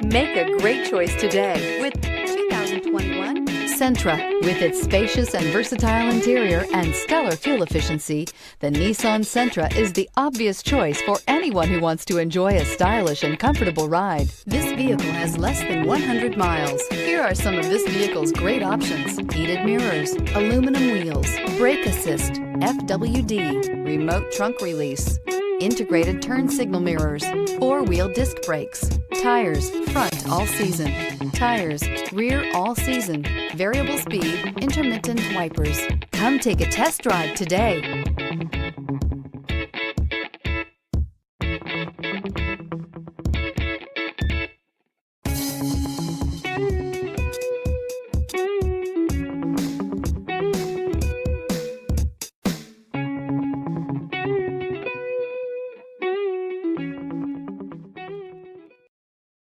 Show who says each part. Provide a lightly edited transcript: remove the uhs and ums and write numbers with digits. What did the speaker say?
Speaker 1: Make a great choice today with 2021 Sentra. With its spacious and versatile interior and stellar fuel efficiency, the Nissan Sentra is the obvious choice for anyone who wants to enjoy a stylish and comfortable ride. This vehicle has less than 100 miles. Here are some of this vehicle's great options: heated mirrors, aluminum wheels, brake assist, FWD, remote trunk release, integrated turn signal mirrors, four-wheel disc brakes, tires, front all season, tires, rear all season, variable speed, intermittent wipers. Come take a test drive today.